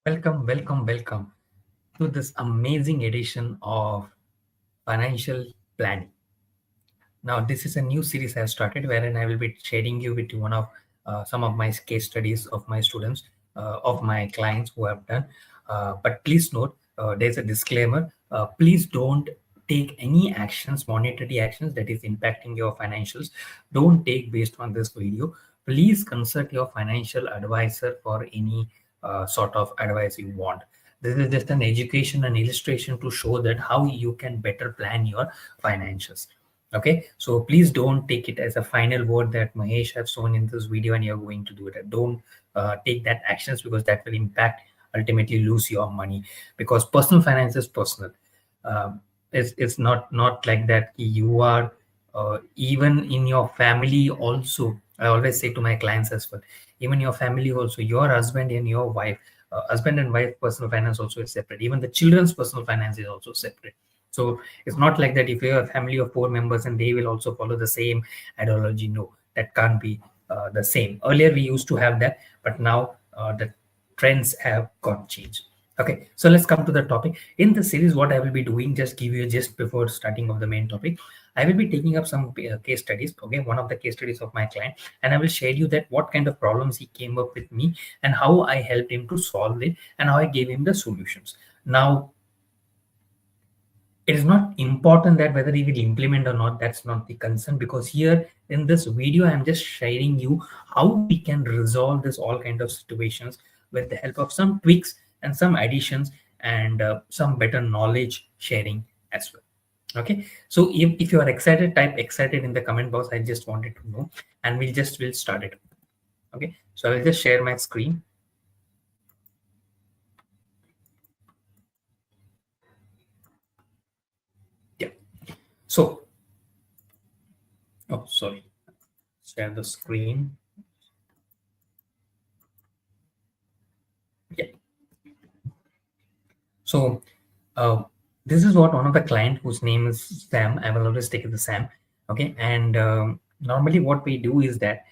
Welcome to this amazing edition of financial planning. Now, this is a new series I have started wherein I will be sharing you with one of some of my case studies of my students, of my clients who have done. But please note, there's a disclaimer. Please don't take any actions, monetary actions that is impacting your financials. Don't take based on this video. Please consult your financial advisor for any sort of advice you want. This is just an education and illustration to show that how you can better plan your financials. Okay, so please don't take it as a final word that Mahesh have shown in this video and you're going to do it. Don't take that actions, because that will impact, ultimately lose your money, because personal finance is personal. It's not like that. You are even in your family also. I always say to my clients as well, even your family also, your husband and your wife, husband and wife personal finance also is separate. Even the children's personal finance is also separate. So it's not like that if you have a family of 4 members and they will also follow the same ideology. No, that can't be the same. Earlier we used to have that, but now the trends have got changed. Okay, so let's come to the topic. In the series, what I will be doing, just give you just before starting of the main topic, I will be taking up some case studies. Okay, one of the case studies of my client, and I will share you that what kind of problems he came up with me and how I helped him to solve it and how I gave him the solutions. Now, it is not important that whether he will implement or not. That's not the concern, because here in this video I'm just sharing you how we can resolve this all kind of situations with the help of some tweaks and some additions and some better knowledge sharing as well. Okay, so if you are excited, type excited in the comment box. I just wanted to know, and we'll start it. Okay, so I will just share my screen. Yeah, so sorry, share the screen. Yeah, so this is what one of the client whose name is Sam. I will always take it the Sam. Okay, and normally what we do is that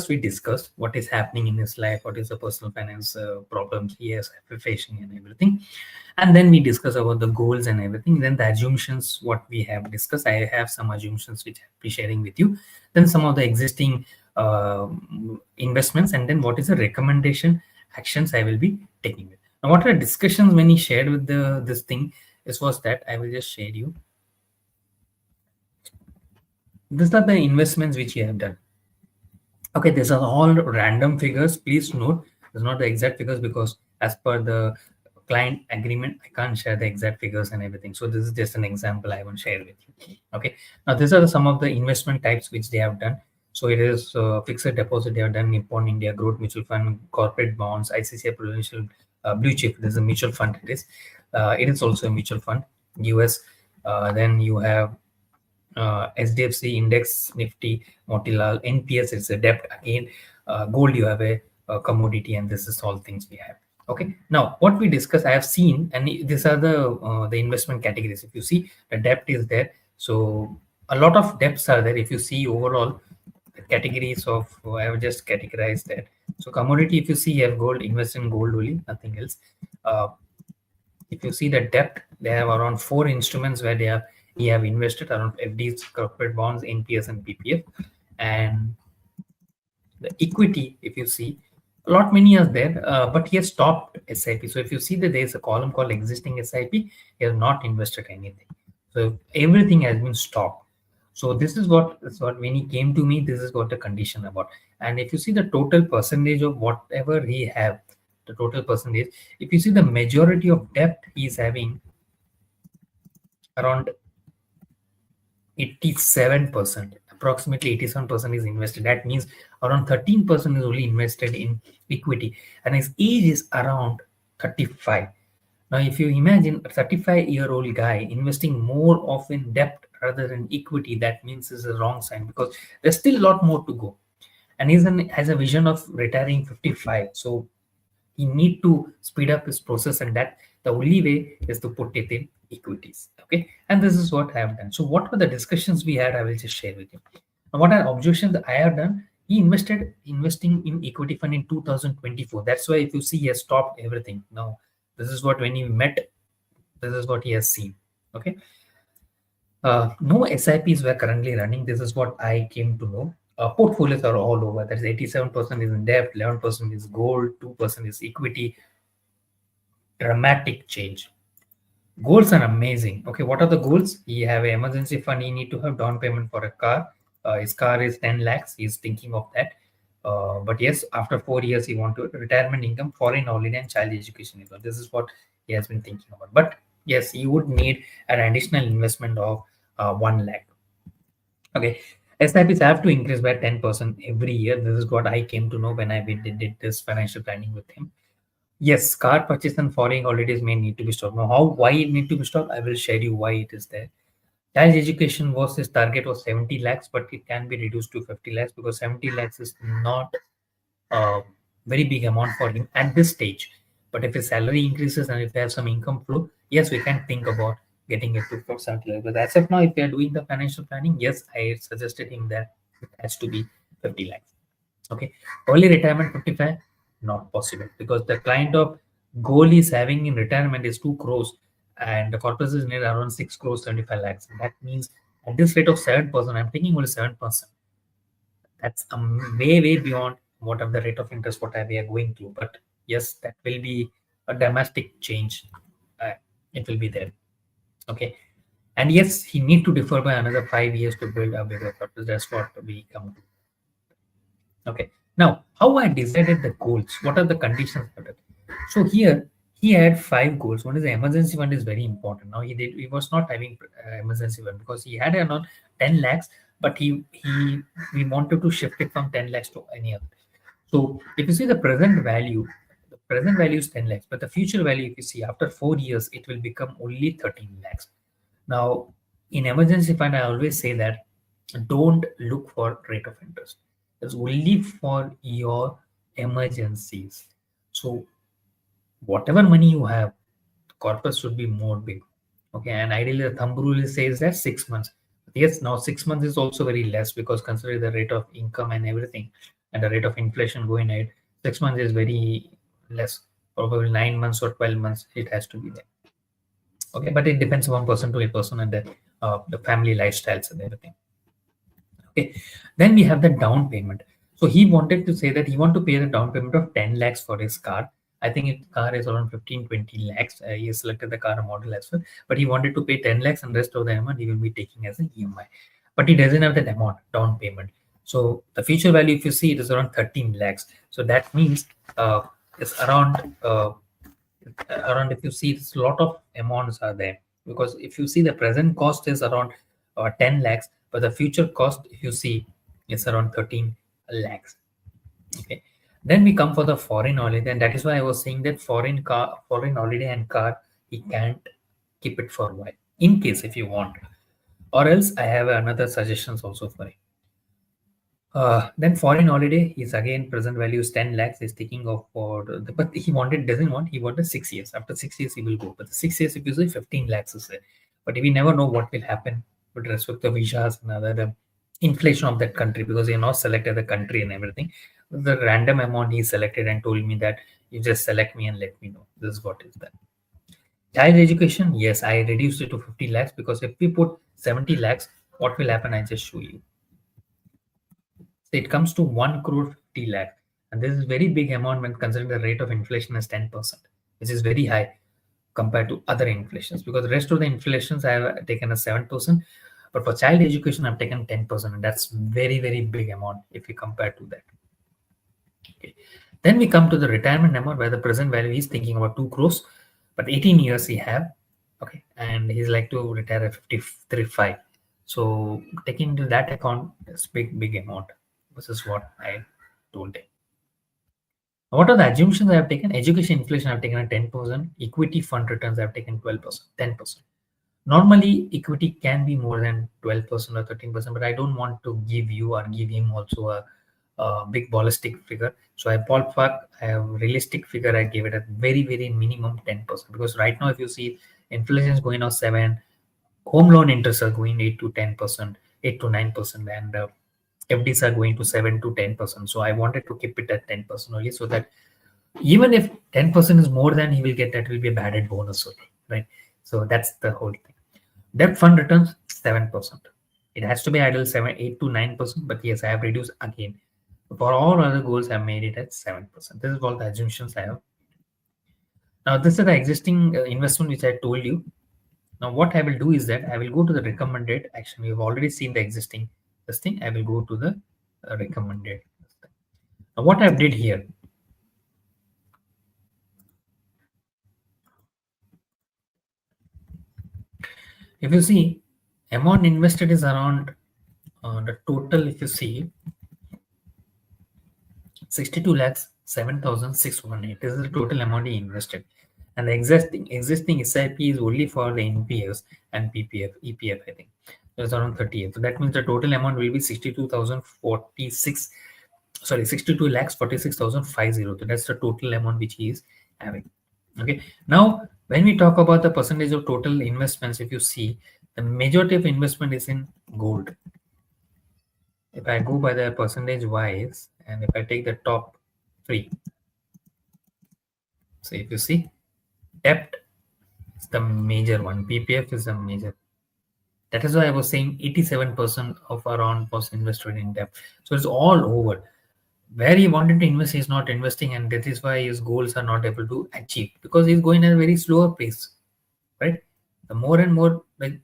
we discuss what is happening in his life, what is the personal finance problems he is facing and everything, and then we discuss about the goals and everything. Then the assumptions what we have discussed. I have some assumptions which I'll be sharing with you. Then some of the existing investments, and then what is the recommendation actions I will be taking with. Now, what are the discussions when he shared with this thing? This was that I will just share you. These are the investments which you have done. Okay, these are all random figures. Please note, it's not the exact figures, because as per the client agreement, I can't share the exact figures and everything. So this is just an example I want to share with you. Okay, now these are some of the investment types which they have done. So it is fixed deposit they have done, Nippon India Growth Mutual Fund, corporate bonds, ICICI Prudential Blue Chip. This is a mutual fund. It is also a mutual fund. US. Then you have SDFC Index, Nifty, Motilal, NPS. It's a debt again. Gold, you have a commodity, and this is all things we have. Okay. Now, what we discuss, I have seen, and these are the investment categories. If you see, the debt is there. So a lot of debts are there. If you see overall, the categories of I have just categorized that. So commodity, if you see, you have gold, invest in gold only, nothing else. If you see the debt, they have around 4 instruments where he have invested around FDs, corporate bonds, NPS, and PPF. And the equity, if you see, a lot many are there, but he has stopped SIP. So if you see that there is a column called existing SIP, he has not invested anything. So everything has been stopped. So this is what when he came to me, this is what the condition about. And if you see the total percentage of whatever he have, the total percentage, if you see the majority of debt he is having, around 87%, approximately 87% is invested. That means around 13% is only invested in equity, and his age is around 35. Now, if you imagine a 35-year-old guy investing more of in debt rather than equity, that means is a wrong sign, because there's still a lot more to go. And has a vision of retiring 55. So he need to speed up his process, and that the only way is to put it in equities. Okay, and this is what I have done. So what were the discussions we had? I will just share with you. Now, what are objections I have done? He investing in equity fund in 2024. That's why if you see, he has stopped everything. Now, this is what when he met, this is what he has seen. Okay. No SIPs were currently running. This is what I came to know. Portfolios are all over. That is 87% is in debt, 11% is gold, 2% is equity. Dramatic change. Goals are amazing. Okay, what are the goals? He have an emergency fund. He need to have down payment for a car. His car is 10 lakhs. He's thinking of that. But yes, after 4 years, he want to retirement income, foreign holiday, and child education income. This is what he has been thinking about. But yes, he would need an additional investment of 1 lakh. Okay, SIPs have to increase by 10% every year. This is what I came to know when I did this financial planning with him. Yes, car purchase and foreign holidays may need to be stopped. Now, why it need to be stopped? I will share you why it is there. Child education was his target was 70 lakhs, but it can be reduced to 50 lakhs because 70 lakhs is not a very big amount for him at this stage. But if his salary increases and if he has some income flow, yes, we can think about getting it to 70 lakhs. But as of now, if we are doing the financial planning, yes, I suggested him that it has to be 50 lakhs. Okay, early retirement 55, not possible because the kind of goal he's having in retirement is 2 crores and the corporations need around 6 crores 75 lakhs. That means at this rate of 7%, I'm taking only 7%. That's way beyond whatever the rate of interest what we are going through. But yes, that will be a dramatic change. Uh, it will be there. Okay. And yes, he need to defer by another 5 years to build a bigger corpus. That's what we come to. Okay. Now, how I decided the goals? What are the conditions for that? So here he had 5 goals. One is the emergency fund is very important. Now he was not having emergency fund because he had around 10 lakhs, but he we wanted to shift it from 10 lakhs to any other. So if you see the present value is 10 lakhs, but the future value, if you see after 4 years, it will become only 13 lakhs. Now, in emergency fund, I always say that don't look for rate of interest. It's only for your emergencies. So whatever money you have, corpus should be more big. Okay, and ideally the thumb rule says that 6 months. Yes, now 6 months is also very less because considering the rate of income and everything and the rate of inflation going ahead, 6 months is very less. Probably 9 months or 12 months it has to be there. Okay, but it depends on person to a person and the family lifestyles and everything. Okay, then we have the down payment. So he wanted to say that he want to pay the down payment of 10 lakhs for his car. I think his car is around 15-20 lakhs. He has selected the car model as well, but he wanted to pay 10 lakhs and rest of the amount he will be taking as an EMI. But he doesn't have that amount down payment. So the future value, if you see, it is around 13 lakhs. So that means it's around if you see it's a lot of amounts are there because if you see the present cost is around 10 lakhs, but the future cost if you see it's around 13 lakhs. Okay, then we come for the foreign holiday, and that is why I was saying that foreign holiday and car he can't keep it for a while in case if you want, or else I have another suggestions also for it. Then foreign holiday is again present value is 10 lakhs. He's taking off for but he doesn't want, he wanted 6 years. After 6 years, he will go. But the 6 years, if you say 15 lakhs is there. But we never know what will happen with respect to visas and other inflation of that country because he not selected the country and everything. The random amount he selected and told me that you just select me and let me know. This is what is that. Child education, yes, I reduced it to 50 lakhs because if we put 70 lakhs, what will happen? I just show you. So it comes to 1 crore 50 lakh. And this is very big amount when considering the rate of inflation is 10%, which is very high compared to other inflations because the rest of the inflations I have taken a 7%. But for child education, I've taken 10%. And that's very big amount if you compare to that. Okay. Then we come to the retirement amount where the present value is thinking about 2 crores, but 18 years he have. Okay. And he's like to retire at 53.5. So taking into that account, it's big amount. This is what I told him. What are the assumptions I have taken? Education inflation I have taken at 10%. Equity fund returns I have taken 12%, 10%. Normally, equity can be more than 12% or 13%, but I don't want to give you or give him also a big ballistic figure. So I ballpark, I have realistic figure. I gave it at very minimum 10% because right now, if you see inflation is going on 7, home loan interests are going 8 to 10%, 8 to 9%, and FDs are going to 7 to 10%. So I wanted to keep it at 10% only, so that even if 10% is more than he will get, that will be a added bonus only, right? So that's the whole thing. Debt fund returns 7%. It has to be idle 7, 8 to 9%, but yes, I have reduced again. For all other goals, I made it at 7%. This is all the assumptions I have. Now, this is the existing investment which I told you. Now, what I will do is that I will go to the recommended action. You've already seen the existing this thing. I will go to the recommended. Now, what I did here, if you see, amount invested is around the total. If you see, 62 lakhs 7,618. This is the total amount he invested, and the existing SIP is only for the NPS and PPF, EPF. I think that's around 38. So that means the total amount will be 62,046. Sorry, 62 lakhs 46,050. So that's the total amount which he is having. Okay. Now, when we talk about the percentage of total investments, if you see, the majority of investment is in gold. If I go by the percentage wise, and if I take the top three, so if you see, debt is the major one, PPF is the major. That is why I was saying 87% of around was invested in debt. So it's all over. Where he wanted to invest, he's not investing, and that is why his goals are not able to achieve, because he's going at a very slower pace, right? The more and more, like,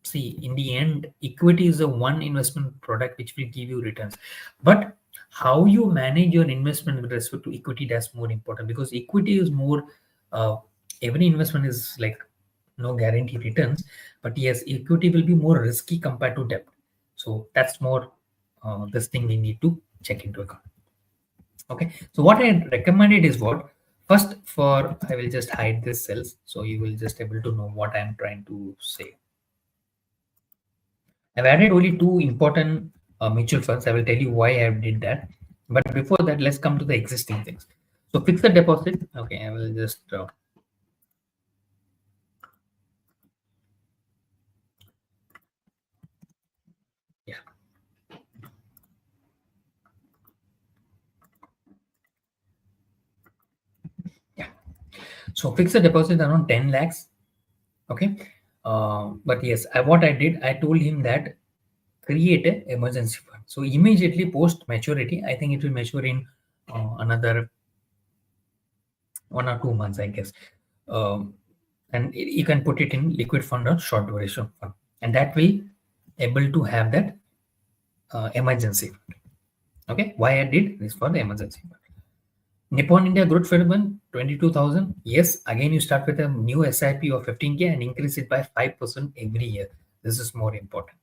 see, in the end, equity is the one investment product which will give you returns, but how you manage your investment with respect to equity, that's more important, because equity is more, uh, every investment is like no guaranteed returns, but yes, equity will be more risky compared to debt. So that's more, this thing we need to check into account. Okay, so what I recommended is what, first, for I will just hide this cells so you will just able to know what I'm trying to say. I've added only two important mutual funds. I will tell you why I did that. But before that, let's come to the existing things. So fixed deposit. Okay, I will just yeah, yeah. So fixed deposit around 10 lakhs. Okay. But yes, what I did, I told him that create an emergency fund. So immediately post maturity, I think it will mature in another 1 or 2 months, I guess. Um, and you can put it in liquid fund or short duration fund, and that will able to have that emergency fund. Okay, why I did this for the emergency fund. Nippon India Growth Fund 22,000. Yes, again you start with a new SIP of 15K and increase it by 5% every year. This is more important.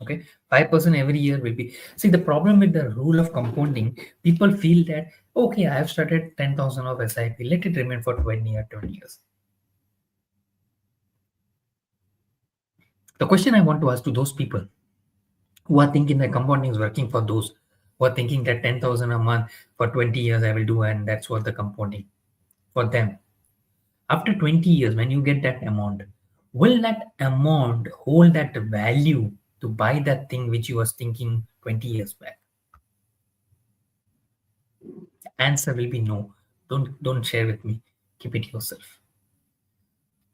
Okay, 5% every year will be. See, the problem with the rule of compounding, people feel that okay, I have started 10,000 of SIP, let it remain for 20 years. The question I want to ask to those people who are thinking that compounding is working, for those who are thinking that 10,000 a month for 20 years I will do, and that's what the compounding for them. After 20 years, when you get that amount, will that amount hold that value to buy that thing which you was thinking 20 years back? The answer will be no. Don't share with me. Keep it yourself.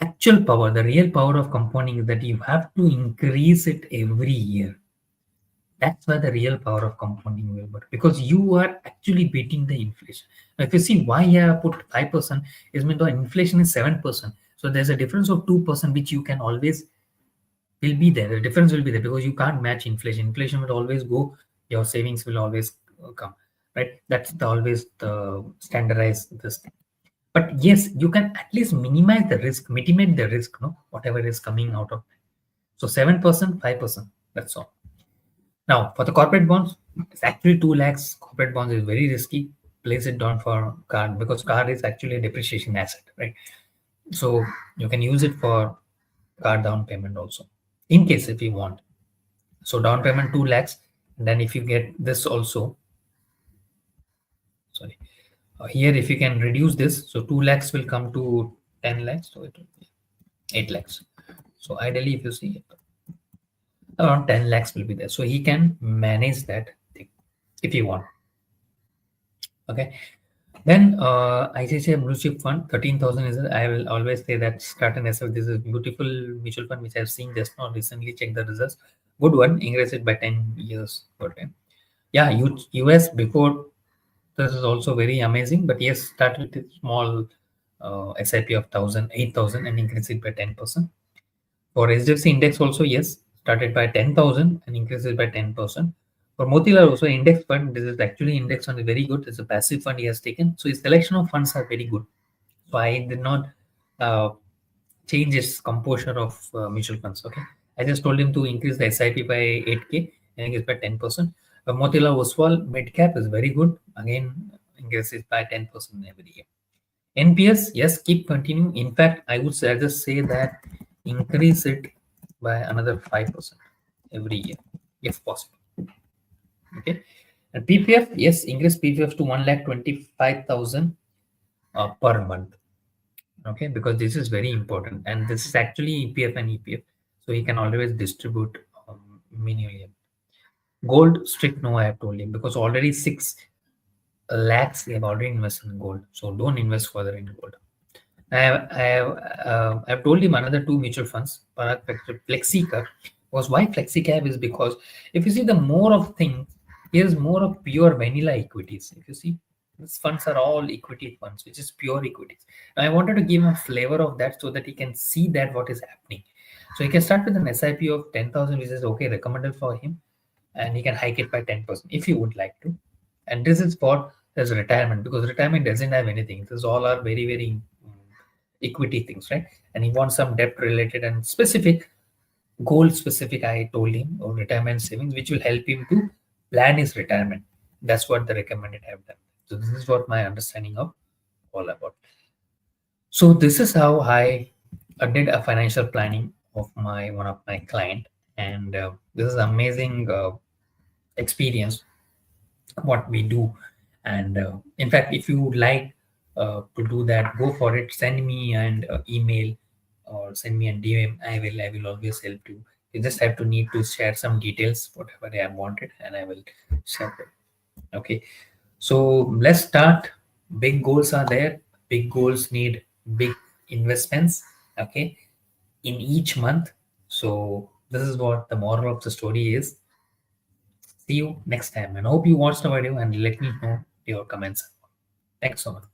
Actual power, the real power of compounding is that you have to increase it every year. That's where the real power of compounding will work, because you are actually beating the inflation. Now, if you see why I put 5%, is meant the inflation is 7%. So there's a difference of 2% which you can always will be there. The difference will be there because you can't match inflation. Inflation will always go, your savings will always come, right? That's always the standardized this thing. But yes, you can at least minimize the risk, mitigate the risk, no, whatever is coming out of it. So 7%, 5%. That's all. Now, for the corporate bonds, it's actually 2 lakhs. Corporate bonds is very risky. Place it down for card, because card is actually a depreciation asset, right? So you can use it for card down payment also, in case if you want. So down payment 2 lakhs. And then if you get this also, sorry, here if you can reduce this, so 2 lakhs will come to 10 lakhs. So it will be 8 lakhs. So ideally, if you see, around 10 lakhs will be there. So he can manage that thing if you want. Okay. Then ICICI Blue Chip Fund, 13,000 is, I will always say that start an SL. This is beautiful mutual fund which I've seen just now recently. Check the results. Good one. Increase it by 10 years per time. Yeah, US before this is also very amazing. But yes, start with a small SIP of 1,000, 8,000 and increase it by 10%. For HDFC index also, yes, started by 10,000 and increases by 10%. For Motilal also index fund, this is actually index fund is very good. It's a passive fund he has taken. So his selection of funds are very good. So I did not uh, change its composure of mutual funds. Okay. I just told him to increase the SIP by 8K and increase by 10%. Motilal Oswal mid cap is very good. Again, increases by 10% every year. NPS, yes, keep continuing. In fact, I would say, I just say that increase it by another 5% every year, if possible. Okay. And PPF, yes, increase PPF to 1,25,000 per month. Okay, because this is very important. And this is actually EPF and EPF. So he can always distribute minimally. Gold, strict no, I have told him, because already 6 lakhs they have already invested in gold. So don't invest further in gold. I've told him another two mutual funds, Parag Flexicap. Was why Flexicap is because if you see the more of things, here's more of pure vanilla equities. If you see, these funds are all equity funds, which is pure equities. Now, I wanted to give him a flavor of that so that he can see that what is happening. So he can start with an SIP of 10,000, which is okay, recommended for him, and he can hike it by 10% if he would like to. And this is for his retirement, because retirement doesn't have anything. This all are very, very equity things, right? And he wants some debt related and specific, goal specific, I told him, or retirement savings, which will help him to plan his retirement. That's what the recommended have done. So this is what my understanding of all about. So this is how I did a financial planning of my one of my client, and this is amazing experience what we do. And in fact, if you would like to do that, go for it. Send me an email or send me a DM. I will always help you. You just have to need to share some details whatever I have wanted, and I will share it. Okay, so let's start. Big goals are there. Big goals need big investments, okay, in each month. So this is what the moral of the story is. See you next time, and hope you watched the video and let me know your comments. Thanks so much.